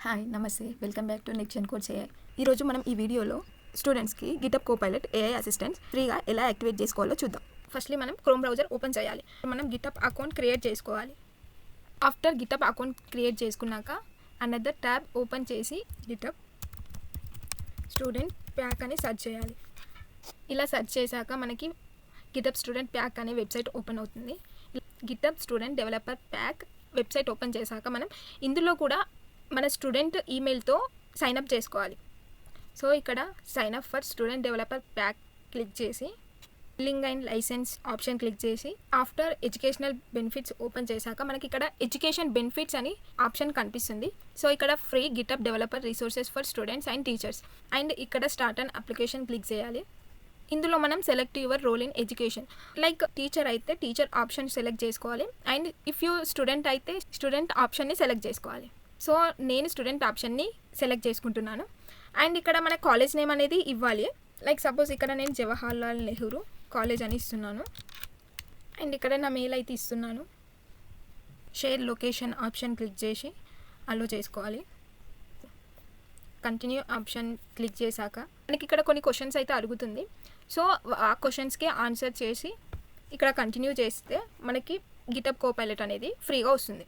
Hi నమస్తే, welcome back to next gen course AI. ఈరోజు మనం ఈ వీడియోలో స్టూడెంట్స్కి గిటప్ కోపైలట్ ఏఐ అసిస్టెంట్స్ ఫ్రీగా ఎలా యాక్టివేట్ చేసుకోవాలో చూద్దాం. ఫస్ట్లీ మనం క్రోమ్ బ్రౌజర్ ఓపెన్ చేయాలి. మనం గిటప్ అకౌంట్ క్రియేట్ చేసుకోవాలి. ఆఫ్టర్ గిటప్ అకౌంట్ క్రియేట్ చేసుకున్నాక అనదర్ ట్యాబ్ ఓపెన్ చేసి గిటప్ స్టూడెంట్ ప్యాక్ అని సెర్చ్ చేయాలి. ఇలా సెర్చ్ చేశాక మనకి గిటప్ స్టూడెంట్ ప్యాక్ అనే వెబ్సైట్ ఓపెన్ అవుతుంది. GitHub student developer pack website open చేశాక మనం ఇందులో కూడా మన స్టూడెంట్ ఈమెయిల్తో సైన్అప్ చేసుకోవాలి. సో ఇక్కడ sign up for student developer pack click చేసి billing and licence option click చేసి ఆఫ్టర్ ఎడ్యుకేషనల్ బెనిఫిట్స్ ఓపెన్ చేశాక మనకి ఇక్కడ ఎడ్యుకేషన్ బెనిఫిట్స్ అని ఆప్షన్ కనిపిస్తుంది. సో ఇక్కడ free GitHub developer resources for students and teachers and ఇక్కడ స్టార్ట్ అండ్ అప్లికేషన్ క్లిక్ చేయాలి. ఇందులో మనం select your role in education. Like teacher అయితే టీచర్ ఆప్షన్ సెలెక్ట్ చేసుకోవాలి అండ్ ఇఫ్ యూ స్టూడెంట్ అయితే స్టూడెంట్ ఆప్షన్ని సెలెక్ట్ చేసుకోవాలి. సో నేను స్టూడెంట్ ఆప్షన్ని సెలెక్ట్ చేసుకుంటున్నాను అండ్ ఇక్కడ మన కాలేజ్ నేమ్ అనేది ఇవ్వాలి. లైక్ సపోజ్ ఇక్కడ నేను జవహర్లాల్ నెహ్రూ కాలేజ్ అని ఇస్తున్నాను అండ్ ఇక్కడ నా మెయిల్ అయితే ఇస్తున్నాను. షేర్ లొకేషన్ ఆప్షన్ క్లిక్ చేసి అలో చేసుకోవాలి. కంటిన్యూ ఆప్షన్ క్లిక్ చేశాక మనకి ఇక్కడ కొన్ని క్వశ్చన్స్ అయితే అడుగుతుంది. సో ఆ క్వశ్చన్స్కి ఆన్సర్ చేసి ఇక్కడ కంటిన్యూ చేస్తే మనకి గిటప్ కోపైలట్ అనేది ఫ్రీగా వస్తుంది.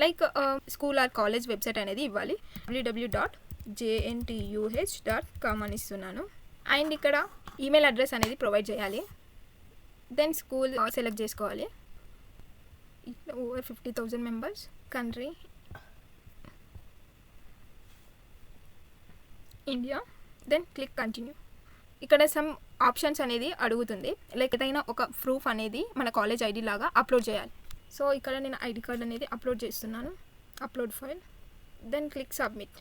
Like school or college website అనేది ఇవ్వాలి. www.jntuh.com అని ఇస్తున్నాను అండ్ ఇక్కడ ఈమెయిల్ అడ్రస్ అనేది ప్రొవైడ్ చేయాలి. దెన్ స్కూల్ సెలెక్ట్ చేసుకోవాలి. Over 50,000 members, country India. Then click continue. ఇక్కడ సమ్ ఆప్షన్స్ అనేది అడుగుతుంది. లైక్ ఏదైనా ఒక ప్రూఫ్ అనేది మన కాలేజ్ ఐడి లాగా అప్లోడ్ చేయాలి. సో ఇక్కడ నేను ఐడి కార్డ్ అనేది అప్లోడ్ చేస్తున్నాను. Upload file. Then click submit.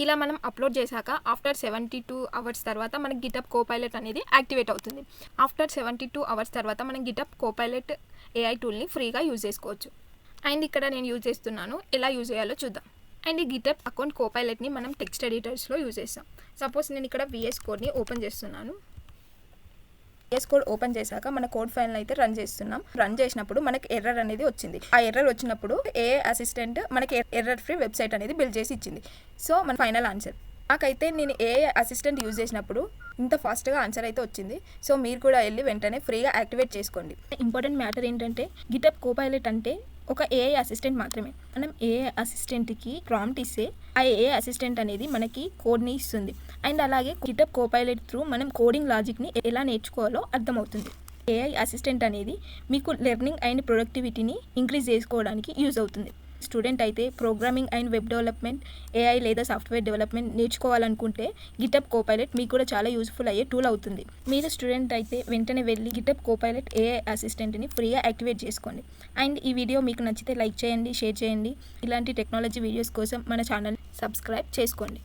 ఇలా మనం అప్లోడ్ చేశాక ఆఫ్టర్ 72 అవర్స్ తర్వాత మనకి గిటప్ కోపైలట్ అనేది యాక్టివేట్ అవుతుంది. ఆఫ్టర్ 72 అవర్స్ తర్వాత మనం గిటప్ కోపైలట్ ఏఐ టూల్ని ఫ్రీగా యూజ్ చేసుకోవచ్చు. అండ్ ఇక్కడ నేను యూజ్ చేస్తున్నాను. ఎలా యూజ్ చేయాలో చూద్దాం. అండ్ ఈ గిటప్ అకౌంట్ కోపైలట్ని మనం టెక్స్ట్ ఎడిటర్స్లో యూజ్ చేస్తాం. సపోజ్ నేను ఇక్కడ VS కోడ్ని ఓపెన్ చేస్తున్నాను. VS కోడ్ ఓపెన్ చేశాక మన కోడ్ ఫైల్ని అయితే రన్ చేస్తున్నాం. రన్ చేసినప్పుడు మనకి ఎర్రర్ అనేది వచ్చింది. ఆ ఎర్రర్ వచ్చినప్పుడు ఏఐ అసిస్టెంట్ మనకి ఎర్రర్ ఫ్రీ వెబ్సైట్ అనేది బిల్డ్ చేసి ఇచ్చింది. సో మన ఫైనల్ ఆన్సర్. నాకైతే నేను ఏఐ అసిస్టెంట్ యూజ్ చేసినప్పుడు ఇంత ఫాస్ట్గా ఆన్సర్ అయితే వచ్చింది. సో మీరు కూడా వెళ్ళి వెంటనే ఫ్రీగా యాక్టివేట్ చేసుకోండి. ఇంపార్టెంట్ మ్యాటర్ ఏంటంటే గిటప్ కోపైలట్ అంటే ఒక ఏఐ అసిస్టెంట్ మాత్రమే. మనం ఏఐ అసిస్టెంట్కి ప్రాంప్ట్ ఇస్తే ఆ ఏఐ అసిస్టెంట్ అనేది మనకి కోడ్ని ఇస్తుంది అండ్ అలాగే గిటప్ కోపైలట్ త్రూ మనం కోడింగ్ లాజిక్ని ఎలా నేర్చుకోవాలో అర్థమవుతుంది. ఏఐ అసిస్టెంట్ అనేది మీకు లెర్నింగ్ అండ్ ప్రొడక్టివిటీని ఇంక్రీజ్ చేసుకోవడానికి యూజ్ అవుతుంది. స్టూడెంట్ అయితే programming and web development, AI లేదా సాఫ్ట్వేర్ డెవలప్మెంట్ నేర్చుకోవాలనుకుంటే గిటప్ కోపైలట్ మీకు కూడా చాలా యూస్ఫుల్ అయ్యే టూల్ అవుతుంది. మీరు స్టూడెంట్ అయితే వెంటనే వెళ్ళి గిటప్ కోపైలట్ ఏఐ అసిస్టెంట్ని ఫ్రీగా యాక్టివేట్ చేసుకోండి. అండ్ ఈ వీడియో మీకు నచ్చితే లైక్ చేయండి, షేర్ చేయండి. ఇలాంటి టెక్నాలజీ వీడియోస్ కోసం మన ఛానల్ సబ్స్క్రైబ్ చేసుకోండి.